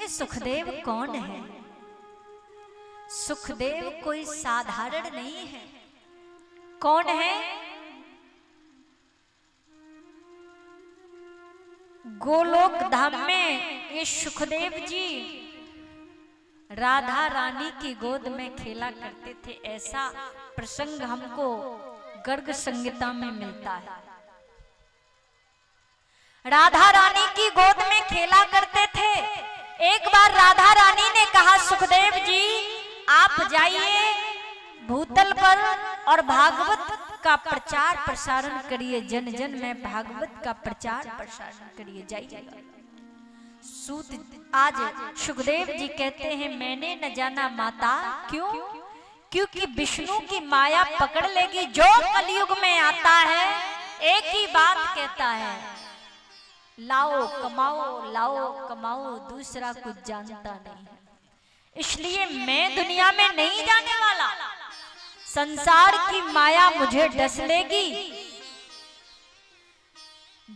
ये सुखदेव कौन है? सुखदेव कोई साधारण नहीं है। कौन है? गोलोक धाम में ये सुखदेव जी राधा रानी की गोद में खेला करते थे। ऐसा प्रसंग हमको गर्ग संहिता में मिलता है। राधा रानी की गोद में खेला करते थे। एक बार राधा रानी ने कहा, सुखदेव जी आप जाइए भूतल पर और भागवत का प्रचार प्रसारण करिए, जन जन में भागवत का प्रचार प्रसारण करिए, जाइए। सूत आज सुखदेव जी कहते हैं, मैंने न जाना माता। क्यों? क्योंकि विष्णु की माया पकड़ लेगी। जो कलयुग में आता है एक ही बात कहता है, लाओ कमाओ, लाओ कमाओ, दूसरा कुछ जानता नहीं है। इसलिए मैं दुनिया में नहीं जाने वाला। संसार की माया मुझे डस लेगी।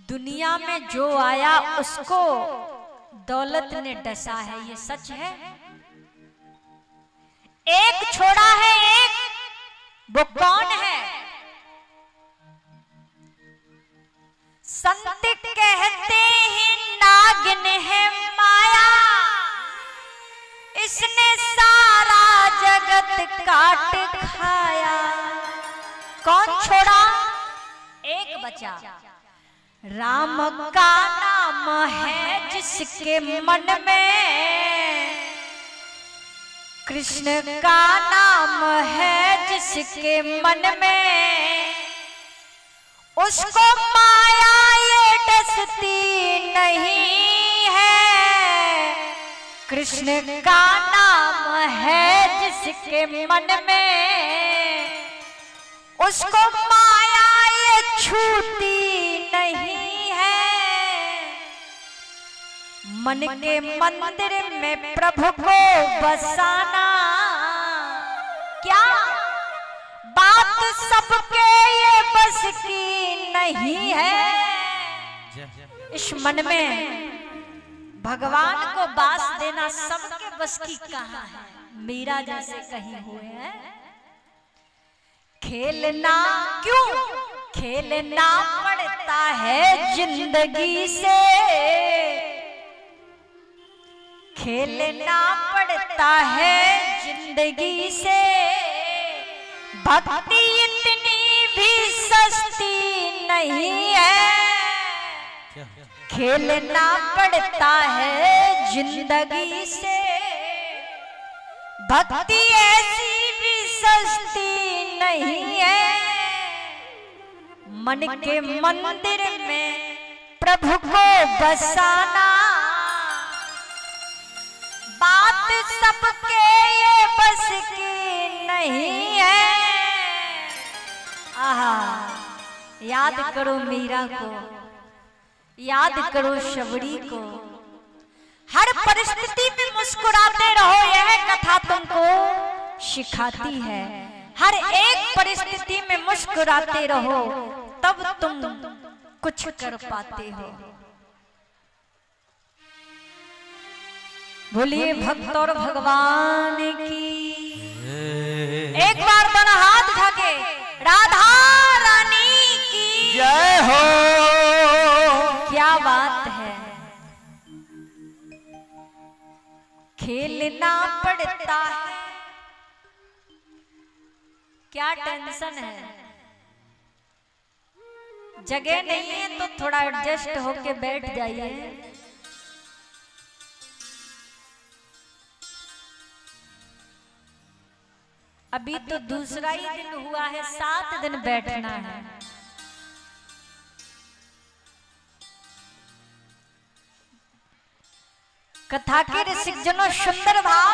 दुनिया में जो आया उसको दौलत ने डसा है, ये सच है। एक छोड़ा है एक, वो कौन है? संत कहते हैं नागिन है माया, इसने सारा जगत काट खाया। कौन छोड़ा? एक बचा। राम का नाम है जिसके मन में, कृष्ण का नाम है जिसके मन में, उसको माया ये डसती नहीं है। कृष्ण का नाम है जिसके मन में, उसको माया ये छूती नहीं है। मन के मंदिर में प्रभु को बसाना, क्या बात सबके ये बस की नहीं है। इस मन में भगवान को बास देना सबके बस की कहाँ है। मीरा जैसे कहीं हुए हैं, खेलना क्यों? खेलना पड़ता है जिंदगी से, खेलना पड़ता है जिंदगी से। भक्ति इतनी भी सस्ती नहीं है, खेलना पड़ता है जिंदगी से। भक्ति ऐसी भी सस्ती नहीं है। मन के मंदिर में प्रभु को बसाना, बात सबके ये बस की नहीं है। आहा, याद करो मीरा को, याद करो शबरी को। हर परिस्थिति में मुस्कुराते रहो, यह कथा तुमको सिखाती है। हर एक परिस्थिति में मुस्कुराते रहो, तब तुम कुछ कर पाते हो। बोलिए भक्त और भगवान की। एक बार दोनों हाथ उठा के राधा रानी की जय हो। क्या बात है। खेलना पड़ता है, क्या टेंशन है। जगह नहीं है तो थोड़ा एडजस्ट होके बैठ जाइए। अभी तो दूसरा ही दिन हुआ है, 7 दिन बैठना है। कथा के रसिक जनों, सुंदर भाव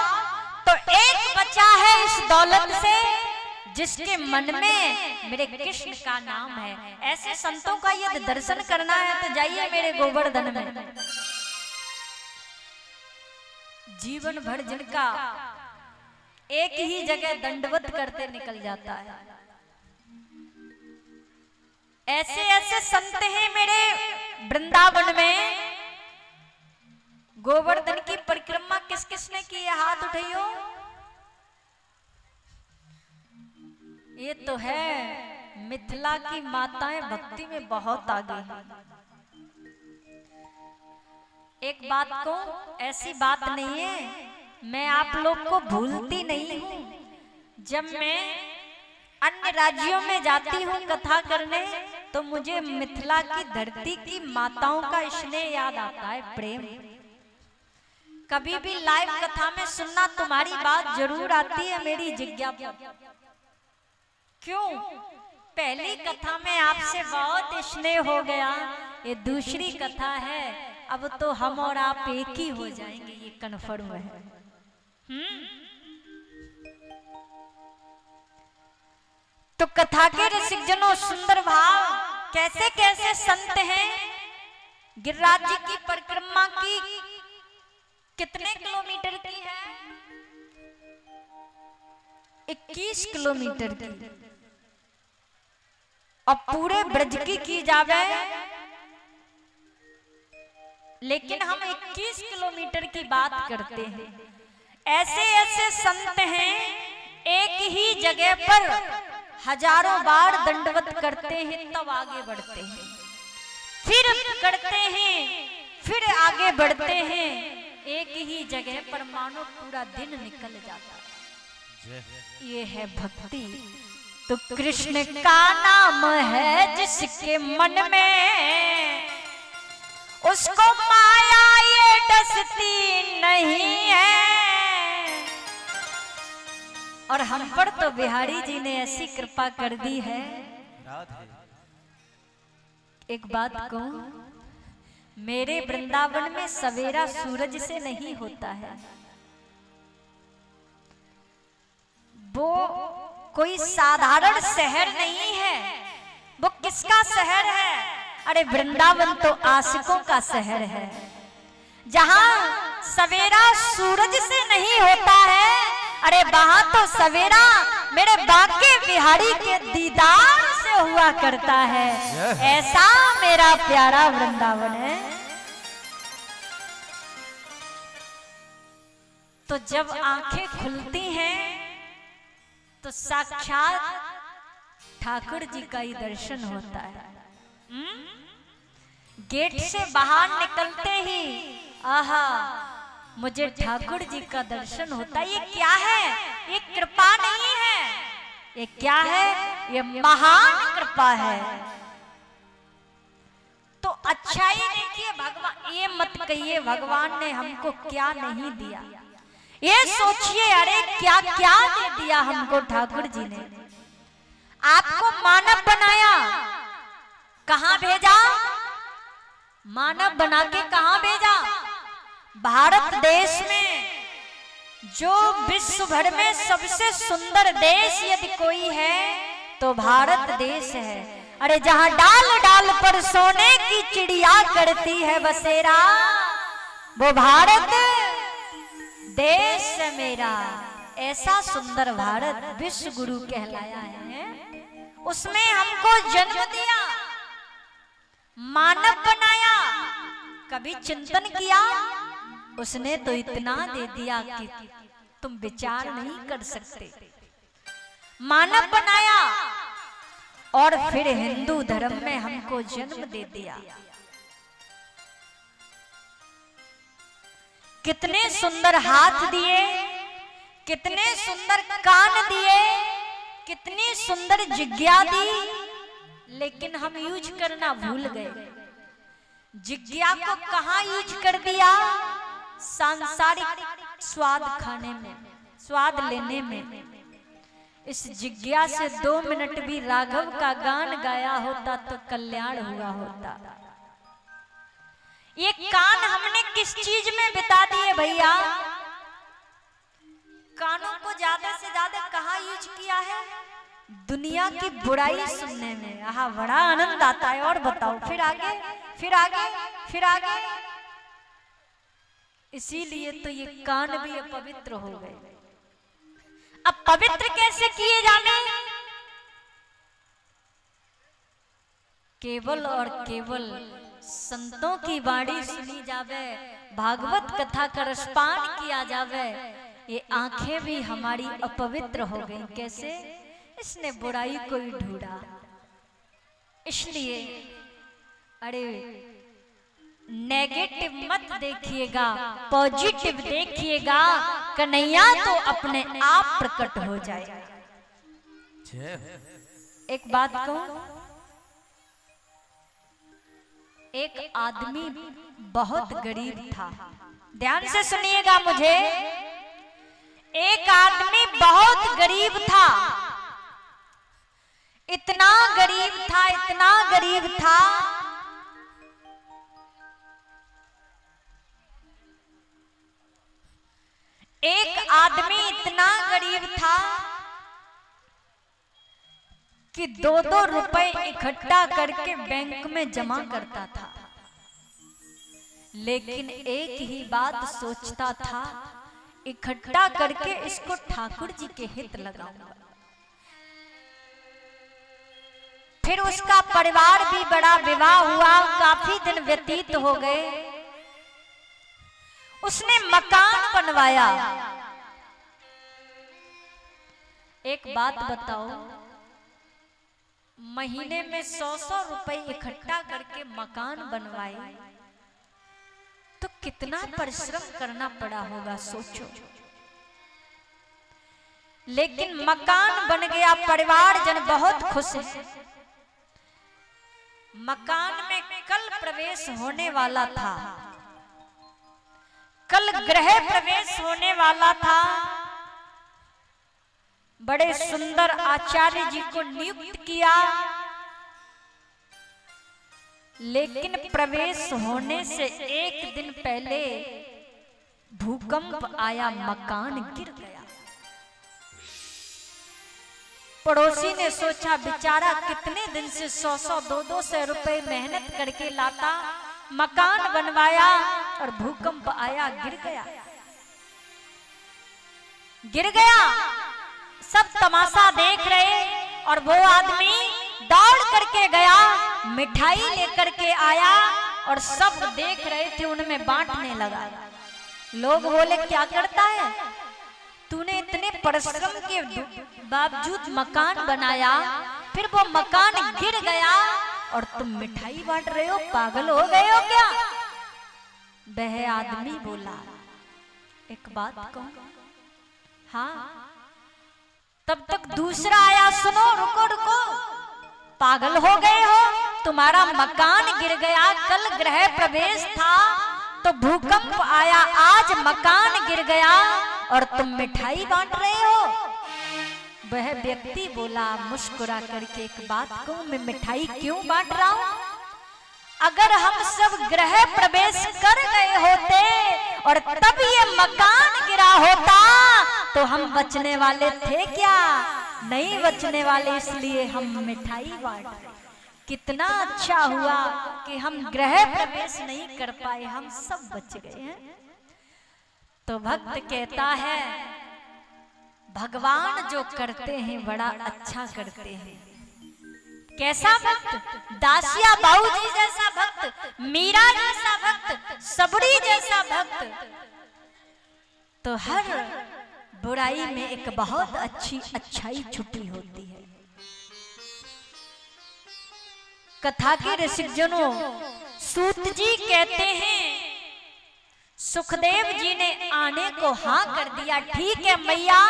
तो एक बचा है इस दौलत से, जिसके मन में मेरे कृष्ण का नाम है। ऐसे संतों का यदि दर्शन करना है तो जाइए मेरे गोवर्धन में। जीवन भर जिनका एक ही जगह दंडवत करते निकल जाता है, ऐसे ऐसे संत हैं मेरे वृंदावन में। गोवर्धन की परिक्रमा किए हाथ उठाइयो। ये तो है मिथिला की माताएं भक्ति में बहुत आगे हैं। एक बात को, ऐसी बात नहीं है, मैं आप लोग को भूलती नहीं हूँ। जब मैं अन्य राज्यों में जाती हूँ कथा करने, तो मुझे मिथिला की धरती की माताओं का स्नेह याद आता है, प्रेम। कभी भी लाइव कथा में सुनना तुम्हारी बात जरूर आती है मेरी जिज्ञासा। क्यों? पहली कथा में आपसे बहुत स्नेह हो गया, ये दूसरी कथा है, अब तो हम और आप एक ही हो जाएंगे, ये कन्फर्म है। तो कथा के रसिक जनों, सुंदर भाव, कैसे कैसे संत हैं। गिरिराज जी की परिक्रमा की कितने किलोमीटर की है? 21 किलोमीटर की। अब पूरे ब्रज की जावे, लेकिन हम 21 किलोमीटर की बात करते हैं। ऐसे ऐसे संत हैं, एक ही जगह पर हजारों बार दंडवत करते हैं, तब आगे बढ़ते हैं, फिर करते हैं, फिर आगे बढ़ते हैं। एक ही जगह पर मानो पूरा दिन निकल जाता है। ये है भक्ति। तो कृष्ण का नाम है जिसके मन में, उसको माया ये डसती नहीं है। और हम पर तो बिहारी जी ने ऐसी कृपा कर दी है। एक बात कहूं, मेरे वृंदावन में सवेरा सूरज से नहीं होता है। वो कोई साधारण शहर नहीं है। वो किसका शहर है? अरे वृंदावन तो आशिकों का शहर है, जहां सवेरा सूरज से नहीं होता है। अरे वहां तो सवेरा मेरे बाके बिहारी के दीदार से हुआ करता है। ऐसा मेरा प्यारा वृंदावन है। तो जब आंखें खुलती हैं तो साक्षात ठाकुर जी का ही दर्शन होता है। गेट से बाहर निकलते ही आहा, मुझे ठाकुर जी का दर्शन होता है। ये क्या है? ये कृपा नहीं है, ये क्या है? ये महान कृपा है। तो अच्छा ही देखिए, भगवान ये मत कहिए भगवान ने हमको क्या नहीं दिया। ये सोचिए, अरे क्या क्या दे दिया हमको ठाकुर जी ने। आपको मानव बनाया, कहां भेजा? मानव बना के कहां भेजा? भारत देश में, जो विश्व भर में सबसे सुंदर देश यदि कोई है तो भारत देश है। अरे जहां डाल डाल पर सोने की चिड़िया करती है बसेरा, वो भारत देश मेरा। ऐसा सुंदर भारत विश्व गुरु कहलाया है। उसमें हमको जन्म दिया, मानव बनाया, कभी चिंतन किया? उसने तो इतना दे दिया कि तुम विचार नहीं कर सकते। मानव बनाया और फिर हिंदू धर्म में हमको जन्म दे दिया। कितने सुंदर हाथ दिए, कितने सुंदर कान दिए, कितनी सुंदर जिज्ञा दी, लेकिन हम यूज करना भूल गए। जिज्ञा को कहां यूज कर दिया? सांसारिक स्वाद खाने में, स्वाद लेने में। इस जिज्ञा से 2 मिनट भी राघव का गान गाया होता तो कल्याण हुआ होता। ये कान हमने किस चीज में बिता दिए भैया? कानों को ज्यादा से ज्यादा कहाँ यूज किया है? दुनिया की बुराई सुनने में। आहा, बड़ा आनंद आता है। और बताओ, फिर आगे, फिर आगे, फिर आगे। इसीलिए तो ये कान भी अपवित्र हो गए। अब पवित्र कैसे किए जाने? केवल और केवल संतों की वाणी सुनी जावे, भागवत कथा का रसपान किया जावे, ये आंखें भी हमारी अपवित्र हो गई। कैसे? इसने बुराई को ही ढूंढा। इसलिए अरे नेगेटिव मत देखिएगा, पॉजिटिव देखिएगा, कन्हैया तो अपने आप प्रकट हो जाएगा। एक बात कहूं, एक आदमी बहुत गरीब था, ध्यान से सुनिएगा मुझे। एक आदमी बहुत गरीब था, इतना गरीब था, इतना गरीब था, एक आदमी इतना गरीब था कि 2-2 रुपए इकट्ठा करके बैंक में जमा करता था, लेकिन एक ही बात सोचता था, इकट्ठा करके इसको ठाकुर जी के हित लगाऊंगा। फिर उसका परिवार भी बड़ा, विवाह हुआ, काफी दिन व्यतीत हो गए, उसने मकान बनवाया। एक बात बताओ, महीने में 100-100 रुपए इकट्ठा करके मकान बनवाए तो कितना परिश्रम करना पड़ा होगा, सोचो। लेकिन मकान बन गया, परिवार जन बहुत खुश है। मकान में कल प्रवेश होने वाला था, कल गृह प्रवेश होने वाला था। बड़े सुंदर आचार्य जी को नियुक्त किया, लेकिन प्रवेश होने से एक दिन पहले भूकंप आया, मकान गिर गया। पड़ोसी ने सोचा बेचारा कितने दिन से 100-100, 200 रुपए मेहनत करके लाता, मकान बनवाया और भूकंप आया, गिर गया। गिर गया, सब तमाशा देख रहे और वो आदमी दौड़ करके गया, मिठाई लेकर के आया और सब देख रहे थे, उनमें बांटने लगा। लोग बोले क्या करता है तूने, इतने परिश्रम के बावजूद मकान बनाया, फिर वो मकान गिर गया और तुम मिठाई बांट रहे हो, पागल हो गए हो क्या? वह आदमी बोला एक बात कहूं, हाँ। तब तक दूसरा आया, सुनो रुको रुको, पागल हो गए हो, तुम्हारा मकान गिर गया, कल गृह प्रवेश था तो भूकंप आया, आज मकान गिर गया और तुम मिठाई बांट रहे हो। वह व्यक्ति बोला मुस्कुरा करके, एक बात कहूं, मैं मिठाई क्यों बांट रहा हूं? अगर हम सब गृह प्रवेश कर गए होते और तब ये मकान गिरा होता तो हम बचने वाले थे क्या? नहीं बचने वाले, इसलिए हम मिठाई बांट रहे। कितना अच्छा हुआ कि हम गृह प्रवेश नहीं कर पाए, हम सब बच गए हैं। तो भक्त कहता है भगवान जो करते हैं बड़ा अच्छा करते हैं। कैसा भक्त? दासिया बाऊ जी जैसा भक्त, मीरा जैसा भक्त, सबरी जैसा भक्त। तो हर बुराई में एक बहुत अच्छी अच्छाई छुपी होती है। कथा के रसिक जनों, सूत जी कहते हैं सुखदेव जी ने आने को हाँ कर दिया, ठीक है मैया,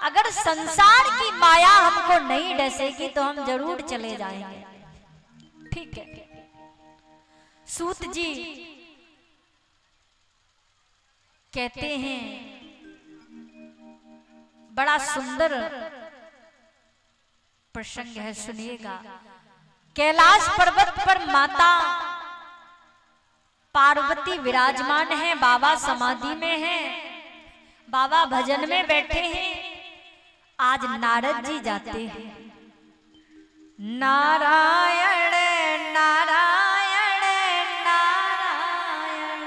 अगर संसार की माया हमको नहीं डसेगी तो हम जरूर चले जाएंगे। ठीक है। सूत जी कहते हैं, बड़ा सुंदर प्रसंग है, सुनिएगा। कैलाश पर्वत पर माता पार्वती विराजमान है, बाबा समाधि में हैं, बाबा भजन में बैठे हैं। आज नारद जी जाते हैं, नारायण नारायण नारायण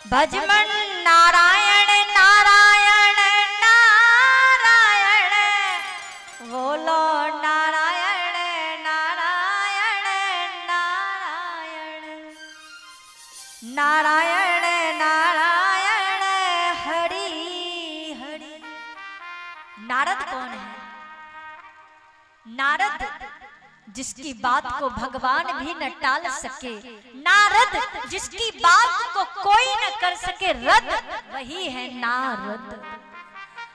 भजमन नारायण नारायण नारायण, बोलो नारायण नारायण नारायण। जिसकी बात को भगवान भी न टाल सके, नारद जिसकी बात को कोई न कर सके रद्द, वही है नारद।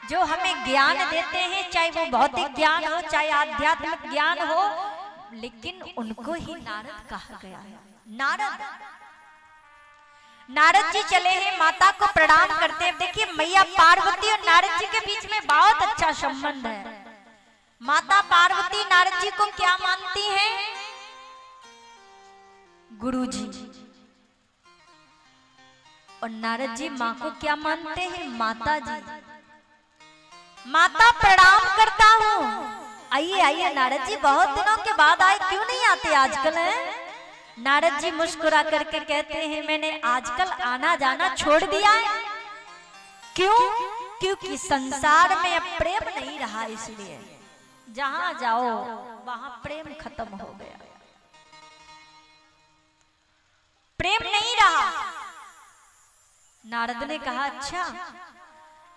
जो हमें ज्ञान देते हैं, चाहे वो भौतिक ज्ञान हो चाहे आध्यात्मिक ज्ञान हो, लेकिन उनको ही नारद कहा गया है। नारद जी चले हैं, माता को प्रणाम करते हैं। देखिए मैया पार्वती और नारद जी के बीच में बहुत अच्छा संबंध है। माता पार्वती नारद जी को क्या मानती हैं? गुरु जी। और नारद जी माँ को क्या मानते हैं? माता जी। माता प्रणाम करता हूँ। आइए आइए नारद जी, बहुत दिनों के बाद आए, क्यों नहीं आते आजकल? है नारद जी मुस्कुरा करके कहते हैं, मैंने आजकल आना जाना छोड़ दिया है। क्यों? क्योंकि संसार में अब प्रेम नहीं रहा, इसलिए जहां जाओ वहां प्रेम खत्म हो गया, प्रेम नहीं रहा। नारद ने कहा अच्छा,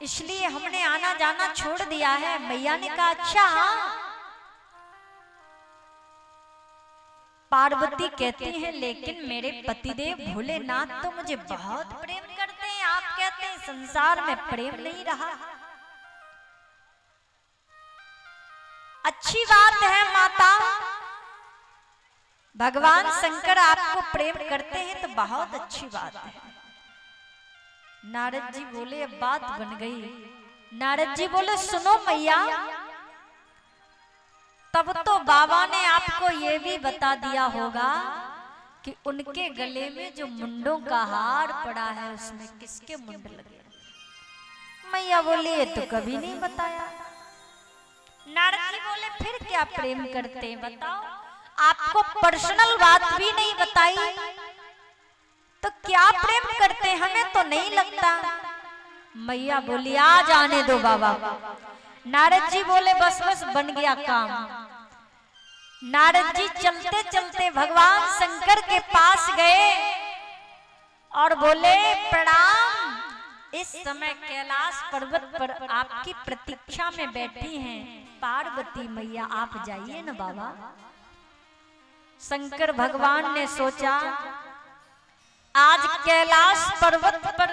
इसलिए हमने आना जाना छोड़ दिया है। मैया ने कहा अच्छा। पार्वती कहती है, लेकिन मेरे पतिदेव भोलेनाथ तो मुझे बहुत प्रेम करते हैं, आप कहते हैं संसार में प्रेम नहीं रहा। अच्छी बात है माता, भगवान शंकर आपको प्रेम करते हैं तो बहुत अच्छी बात है। नारद जी बोले अब बात बन गई। नारद जी बोले सुनो मैया, तब तो बाबा ने आपको ये भी बता दिया होगा कि उनके गले में जो मुंडों का हार पड़ा है उसमें किसके मुंड लगे। मैया बोली ये तो कभी नहीं बताया। नारद जी बोले फिर क्या प्रेम करते हैं बताओ, आपको पर्सनल बात भी नहीं बताई तो क्या प्रेम करते, हमें तो नहीं लगता। मैया बोली आ जाने दो बाबा। नारद जी बोले बस बस बन गया काम। नारद जी चलते चलते भगवान शंकर के पास गए और बोले प्रणाम। इस समय कैलाश पर्वत पर आपकी प्रतीक्षा में बैठी हैं पार्वती मैया, आप जाइए ना बाबा। शंकर भगवान ने सोचा आज कैलाश पर्वत पर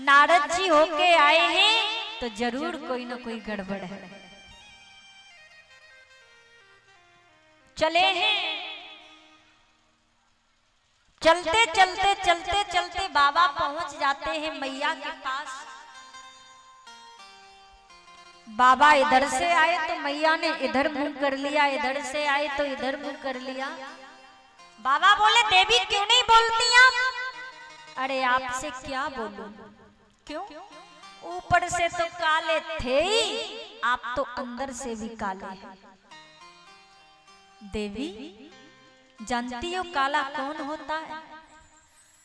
नारद जी होके आए हैं तो जरूर कोई ना कोई गड़बड़ है। चले हैं, चलते चलते चलते चलते बाबा पहुंच जाते हैं मैया के पास। बाबा इधर से आए तो मैया ने इधर मुंह कर लिया, इधर से आए तो इधर मुंह कर लिया। बाबा बोले देवी क्यों नहीं बोलती आप? अरे आपसे क्या बोलूं, क्यों? ऊपर से तो काले थे ही, आप तो अंदर से भी काले हैं। देवी जानती हो काला कौन होता है?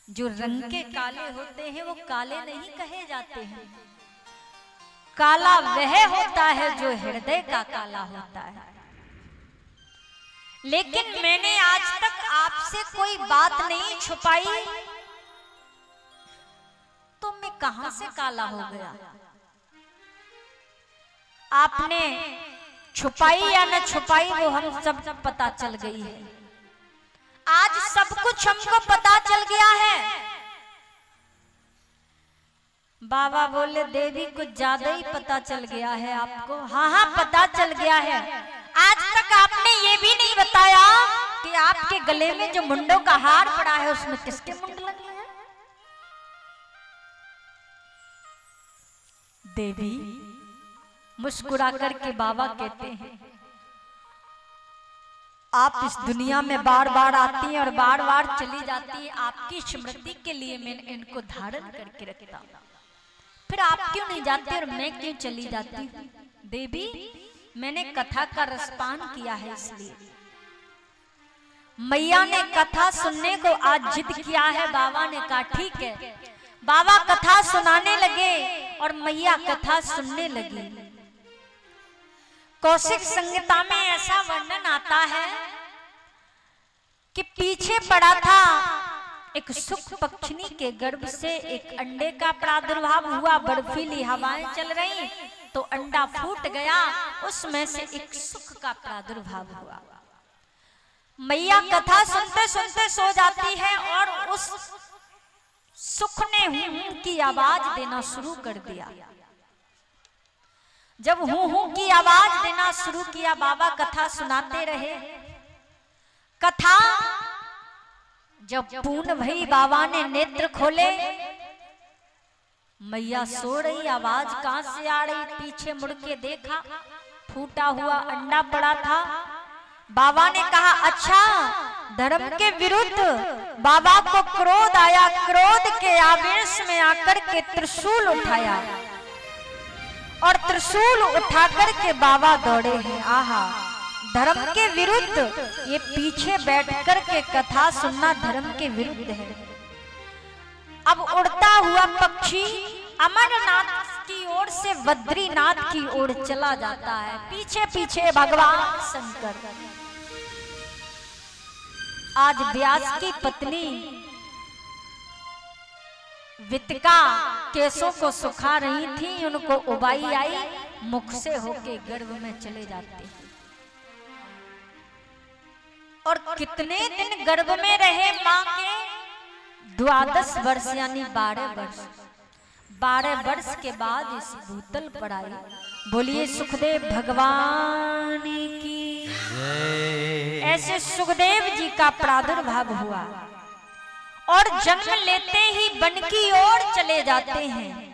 जो रंग के काले होते हैं वो काले नहीं कहे जाते हैं। काला वह होता है जो हृदय का काला होता है। लेकिन मैंने आज तक आपसे कोई बात नहीं छुपाई, तो मैं कहां से काला हो गया? आपने छुपाई या न छुपाई वो हम सब पता चल गई है। आज सब कुछ हमको पता चल गया है। बाबा बोले देवी कुछ ज्यादा ही पता चल गया है आपको। हाँ हाँ पता चल गया है। आज तक आपने ये भी नहीं बताया कि आपके गले में जो मुंडों का हार पड़ा है उसमें किसके मुंड लगे हैं। देवी मुस्कुरा करके बाबा कहते हैं आप इस दुनिया में बार बार आती हैं और बार बार चली जाती हैं, आपकी स्मृति के लिए मैंने इनको धारण करके रखता, फिर आप क्यों नहीं जाती और मैं क्यों चली जाती हूँ? देवी मैंने कथा का रसपान किया है इसलिए। मैया ने कथा सुनने को आज जिद किया है। बाबा ने कहा ठीक है। बाबा कथा सुनाने लगे और मैया कथा सुनने लगी। कौशिक संहिता में ऐसा वर्णन आता है कि पीछे पड़ा था एक सुख पक्षिणी के गर्भ से एक अंडे का प्रादुर्भाव हुआ। बर्फीली हवाएं चल रही तो अंडा फूट गया, उसमें से एक सुख का प्रादुर्भाव हुआ। मैया कथा सुनते सुनते सो जाती है और उस सुख ने हूं की आवाज देना शुरू कर दिया। जब हूं की आवाज देना शुरू किया, बाबा कथा सुनाते रहे। कथा जब पूर्ण भई, बाबा ने नेत्र खोले, मैया सो रही, आवाज कहां से आ रही? पीछे मुड़ के देखा, फूटा हुआ अंडा पड़ा था। बाबा ने कहा अच्छा, धर्म के विरुद्ध बाबा को क्रोध आया, क्रोध के आवेश में आकर के त्रिशूल उठाया और त्रिशूल उठाकर के बाबा दौड़े हैं। आहा, धर्म के विरुद्ध, ये पीछे बैठकर के कथा सुनना धर्म के विरुद्ध है। अब उड़ता हुआ पक्षी अमरनाथ की ओर से बद्रीनाथ की ओर चला जाता है, पीछे पीछे भगवान शंकर। आज व्यास की पत्नी वितिका केसों को सुखा रही थी, उनको उबाई आई, मुख से होके गर्भ में चले जाते हैं। और कितने दिन गर्भ में रहे मां के? 12 वर्ष यानी 12 वर्ष। 12 वर्ष के बाद इस भूतल पर आई। बोलिए सुखदेव भगवान की। ऐसे सुखदेव जी का प्रादुर्भाव हुआ और जन्म लेते ही वन की ओर चले जाते हैं।